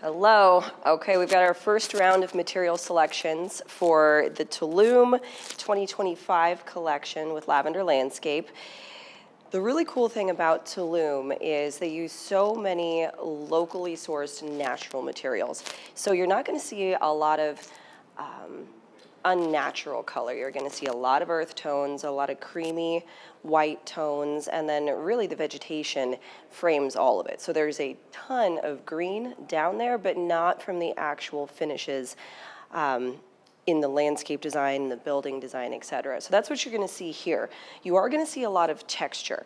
Hello. Okay, we've got our first round of material selections for the TULUM 2025 collection with Lavender Landscape. The really cool thing about TULUM is they use so many locally sourced natural materials. So you're not going to see a lot of unnatural color. You're going to see a lot of earth tones, a lot of creamy white tones, and then really the vegetation frames all of it. So there's a ton of green down there, but not from the actual finishes in the landscape design, the building design, et cetera. So that's what you're going to see here. You are going to see a lot of texture,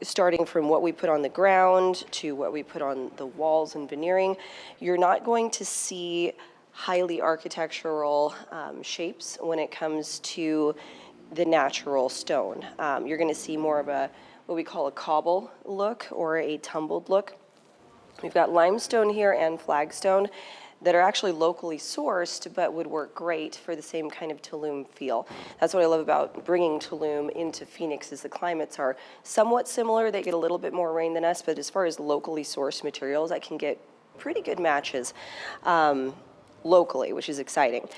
starting from what we put on the ground to what we put on the walls and veneering. You're not going to see highly architectural shapes when it comes to the natural stone. You're going to see more of a what we call a cobble look or a tumbled look. We've got limestone here and flagstone that are actually locally sourced but would work great for the same kind of TULUM feel. That's what I love about bringing TULUM into Phoenix is the climates are somewhat similar. They get a little bit more rain than us, but as far as locally sourced materials, I can get pretty good matches locally, which is exciting.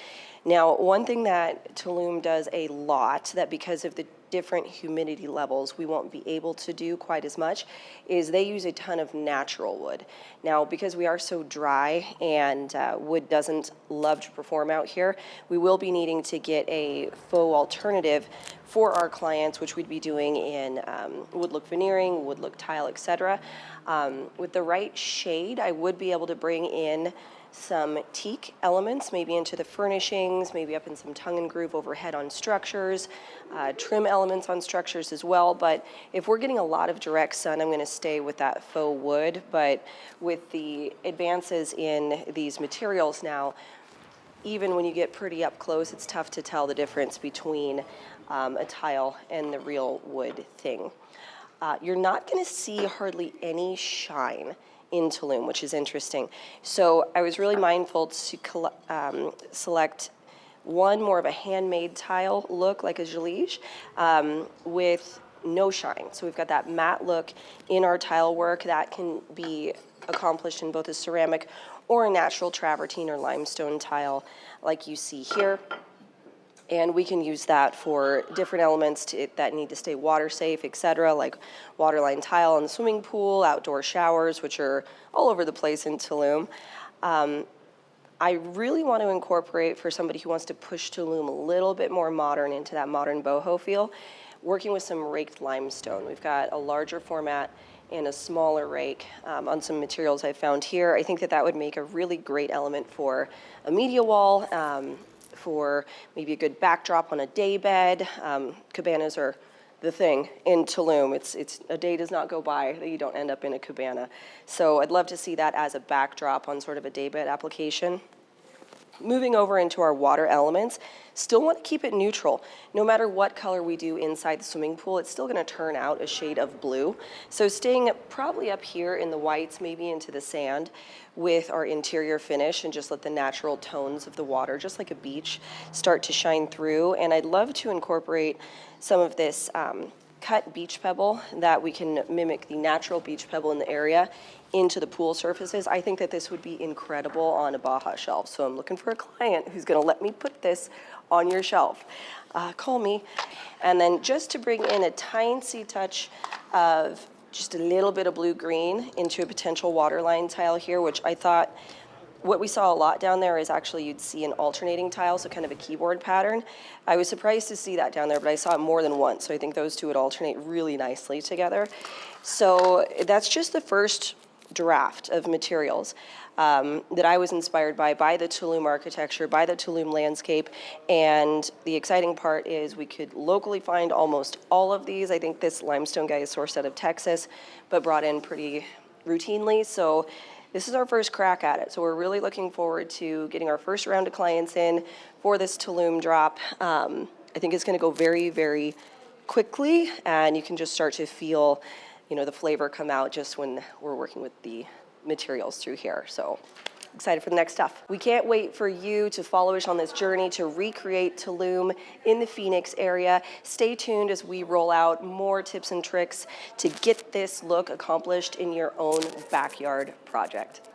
Now, one thing that TULUM does a lot that because of the different humidity levels we won't be able to do quite as much is they use a ton of natural wood. Now, because we are so dry and wood doesn't love to perform out here, we will be needing to get a faux alternative for our clients, which we'd be doing in wood look veneering, wood look tile, etc. With the right shade, I would be able to bring in some teak elements, maybe into the furnishings, maybe up in some tongue and groove overhead on structures, trim elements on structures as well. But if we're getting a lot of direct sun, I'm going to stay with that faux wood. But with the advances in these materials now, even when you get pretty up close, it's tough to tell the difference between a tile and the real wood thing. You're not going to see hardly any shine in TULUM, which is interesting. So I was really mindful to select one more of a handmade tile look like a gelige with no shine. So we've got that matte look in our tile work that can be accomplished in both a ceramic or a natural travertine or limestone tile like you see here. And we can use that for different elements that need to stay water safe, etc., like waterline tile in the swimming pool, outdoor showers, which are all over the place in TULUM. I really want to incorporate, for somebody who wants to push TULUM a little bit more modern into that modern boho feel, working with some raked limestone. We've got a larger format and a smaller rake on some materials I found here. I think that would make a really great element for a media wall, for maybe a good backdrop on a day bed. Cabanas are the thing in TULUM. It's a day does not go by that you don't end up in a cabana. So I'd love to see that as a backdrop on sort of a day bed application. Moving over into our water elements, still want to keep it neutral. No matter what color we do inside the swimming pool, it's still going to turn out a shade of blue. So staying probably up here in the whites, maybe into the sand with our interior finish, and just let the natural tones of the water, just like a beach, start to shine through. And I'd love to incorporate some of this cut beach pebble that we can mimic the natural beach pebble in the area into the pool surfaces. I think that this would be incredible on a Baja shelf. So I'm looking for a client who's going to let me put this on your shelf. Call me. And then just to bring in a tiny touch of just a little bit of blue-green into a potential waterline tile here, which I thought what we saw a lot down there is actually you'd see an alternating tile, so kind of a keyboard pattern. I was surprised to see that down there, but I saw it more than once. So I think those two would alternate really nicely together. So that's just the first draft of materials that I was inspired by the TULUM architecture, by the TULUM landscape. And the exciting part is we could locally find almost all of these. I think this limestone guy is sourced out of Texas, but brought in pretty routinely. So this is our first crack at it. So we're really looking forward to getting our first round of clients in for this TULUM drop. I think it's going to go very, very quickly, and you can just start to feel, the flavor come out just when we're working with the materials through here. So excited for the next stuff. We can't wait for you to follow us on this journey to recreate TULUM in the Phoenix area. Stay tuned as we roll out more tips and tricks to get this look accomplished in your own backyard project.